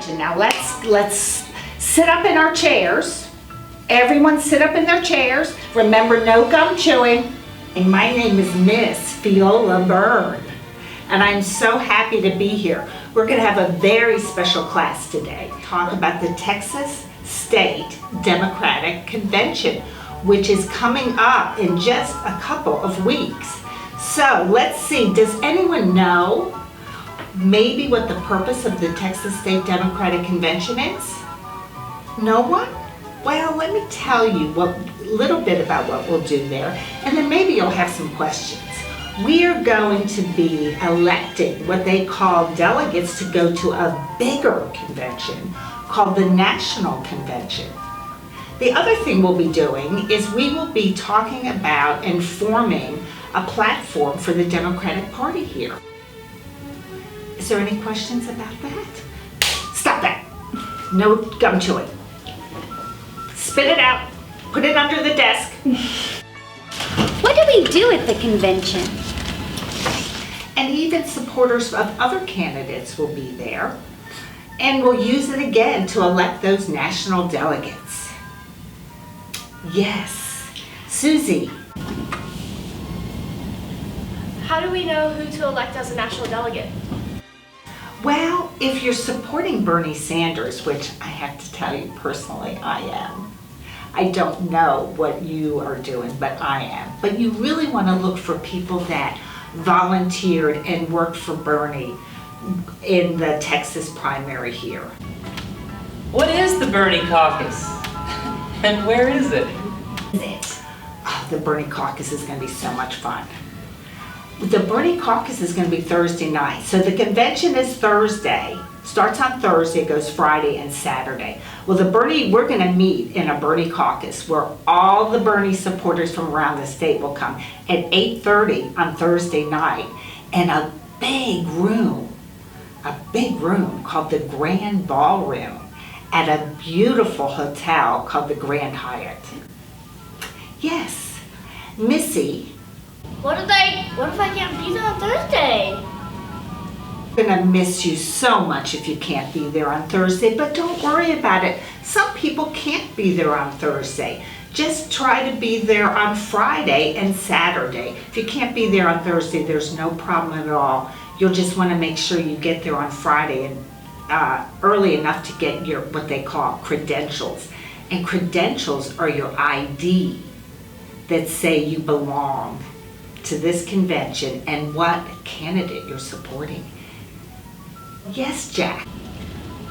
convention. Now let's sit up in our chairs. Everyone sit up in their chairs. Remember, no gum chewing. And my name is Miss Viola Byrne, and I'm so happy to be here. We're going to have a very special class today. Talk about the Texas State Democratic Convention, which is coming up in just a couple of weeks. So let's see, does anyone know maybe what the purpose of the Texas State Democratic Convention is? No one? Well, let me tell you a little bit about what we'll do there, and then maybe you'll have some questions. We are going to be electing what they call delegates to go to a bigger convention called the National Convention. The other thing we'll be doing is we will be talking about and forming a platform for the Democratic Party here. Is there any questions about that? Stop that. No gum chewing. Spit it out. Put it under the desk. What do we do at the convention? And even supporters of other candidates will be there. And we'll use it again to elect those national delegates. Yes. Susie. How do we know who to elect as a national delegate? Well, if you're supporting Bernie Sanders, which I have to tell you personally, I am. I don't know what you are doing, but I am. But you really want to look for people that volunteered and worked for Bernie in the Texas primary here. What is the Bernie caucus? And where is it? Oh, the Bernie caucus is going to be so much fun. The Bernie caucus is going to be Thursday night. So the convention is Thursday. Starts on Thursday, goes Friday and Saturday. Well, we're going to meet in a Bernie caucus where all the Bernie supporters from around the state will come at 8:30 on Thursday night in a big room called the Grand Ballroom at a beautiful hotel called the Grand Hyatt. Yes, Missy. What if I can't be there on Thursday? I'm gonna miss you so much if you can't be there on Thursday, but don't worry about it. Some people can't be there on Thursday. Just try to be there on Friday and Saturday. If you can't be there on Thursday, there's no problem at all. You'll just want to make sure you get there on Friday and early enough to get your what they call credentials. And credentials are your ID that say you belong to this convention and what candidate you're supporting. Yes, Jack.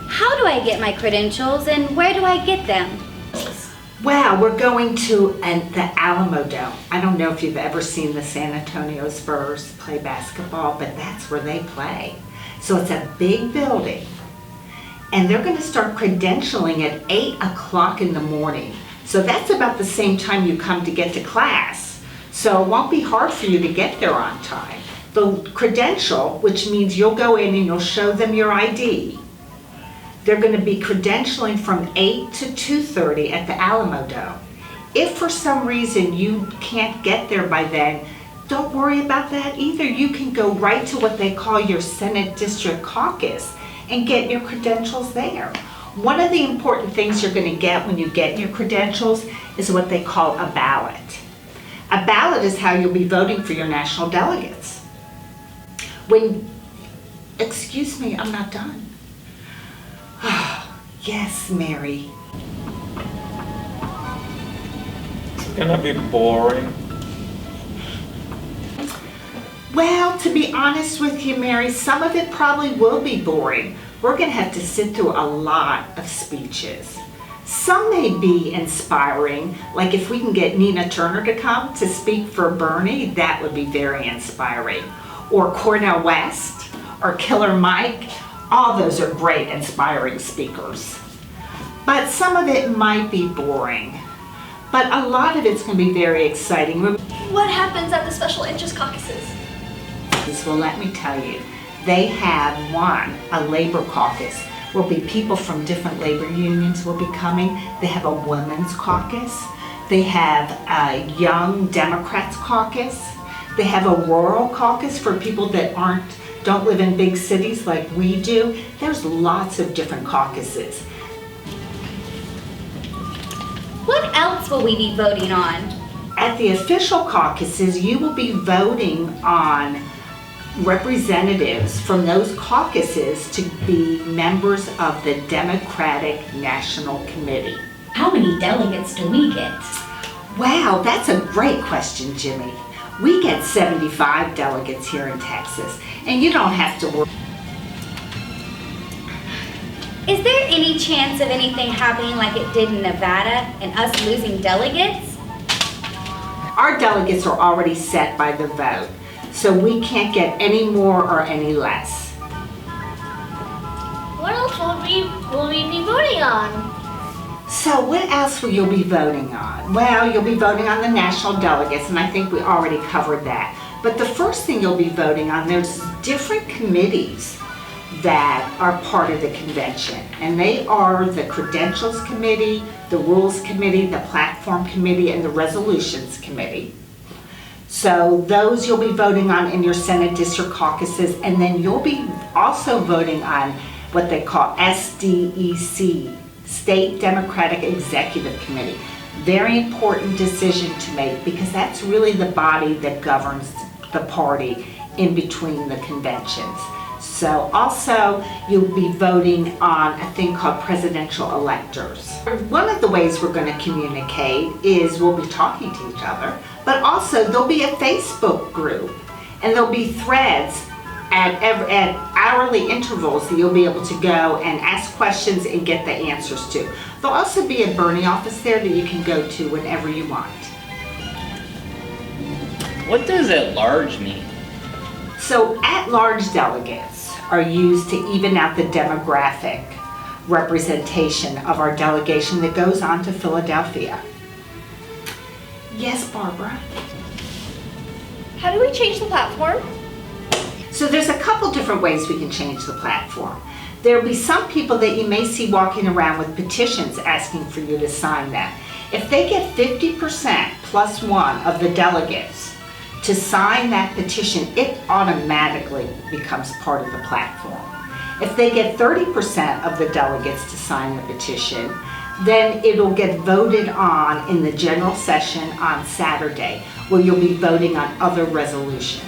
How do I get my credentials and where do I get them? Well, we're going to the Alamo Dome. I don't know if you've ever seen the San Antonio Spurs play basketball, but that's where they play. So it's a big building. And they're going to start credentialing at 8 o'clock in the morning. So that's about the same time you come to get to class. So it won't be hard for you to get there on time. The credential, which means you'll go in and you'll show them your ID. They're going to be credentialing from 8 to 2:30 at the Alamo Dome. If for some reason you can't get there by then, don't worry about that either. You can go right to what they call your Senate District Caucus and get your credentials there. One of the important things you're going to get when you get your credentials is what they call a ballot. A ballot is how you'll be voting for your national delegates. Excuse me, I'm not done. Yes, Mary. It's gonna be boring. Well, to be honest with you, Mary, some of it probably will be boring. We're gonna have to sit through a lot of speeches. Some may be inspiring, like if we can get Nina Turner to come to speak for Bernie, that would be very inspiring. Or Cornel West, or Killer Mike, all those are great inspiring speakers. But some of it might be boring. But a lot of it's going to be very exciting. What happens at the special interest caucuses? Well, let me tell you, they have a labor caucus. Will be people from different labor unions will be coming. They have a women's caucus. They have a young Democrats caucus. They have a rural caucus for people that aren't don't live in big cities like we do, there's lots of different caucuses. What else will we be voting on? At the official caucuses, you will be voting on representatives from those caucuses to be members of the Democratic National Committee. How many delegates do we get? Wow, that's a great question, Jimmy. We get 75 delegates here in Texas, and you don't have to worry. Is there any chance of anything happening like it did in Nevada and us losing delegates? Our delegates are already set by the vote, so we can't get any more or any less. What else will we be voting on? So what else will you be voting on? Well, you'll be voting on the national delegates, and I think we already covered that. But the first thing you'll be voting on, there's different committees that are part of the convention, and they are the Credentials Committee, the Rules Committee, the Platform Committee, and the Resolutions Committee. So those you'll be voting on in your Senate district caucuses, and then you'll be also voting on what they call SDEC, State Democratic Executive Committee. Very important decision to make because that's really the body that governs the party in between the conventions. So also you'll be voting on a thing called presidential electors. One of the ways we're going to communicate is we'll be talking to each other, but also there'll be a Facebook group and there'll be threads at hourly intervals that you'll be able to go and ask questions and get the answers to. There'll also be a Bernie office there that you can go to whenever you want. What does at large mean? So at-large delegates are used to even out the demographic representation of our delegation that goes on to Philadelphia. Yes, Barbara? How do we change the platform? So there's a couple different ways we can change the platform. There'll be some people that you may see walking around with petitions asking for you to sign them. If they get 50% plus one of the delegates to sign that petition, it automatically becomes part of the platform. If they get 30% of the delegates to sign the petition, then it'll get voted on in the general session on Saturday, where you'll be voting on other resolutions.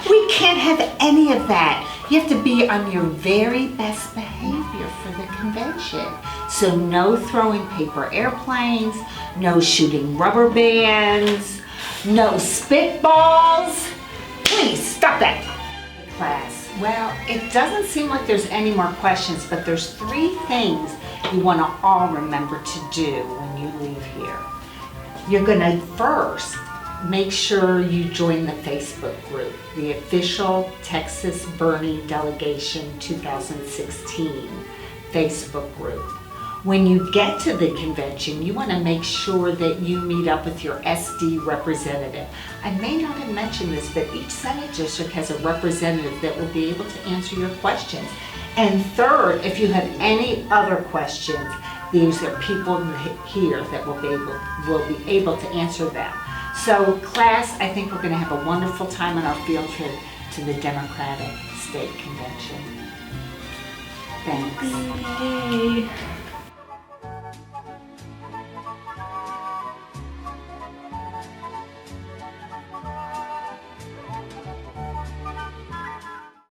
We can't have any of that. You have to be on your very best behavior for the convention. So no throwing paper airplanes, no shooting rubber bands, no spitballs. Please stop that. Class, well, it doesn't seem like there's any more questions, but there's 3 things you want to all remember to do when you leave here. You're going to first make sure you join the Facebook group, the official Texas Bernie Delegation 2016 Facebook group. When you get to the convention, you want to make sure that you meet up with your SD representative. I may not have mentioned this, but each Senate district has a representative that will be able to answer your questions. And third, if you have any other questions, these are people here that will be able to answer them. So class, I think we're going to have a wonderful time on our field trip to the Democratic State Convention. Thanks. Yay.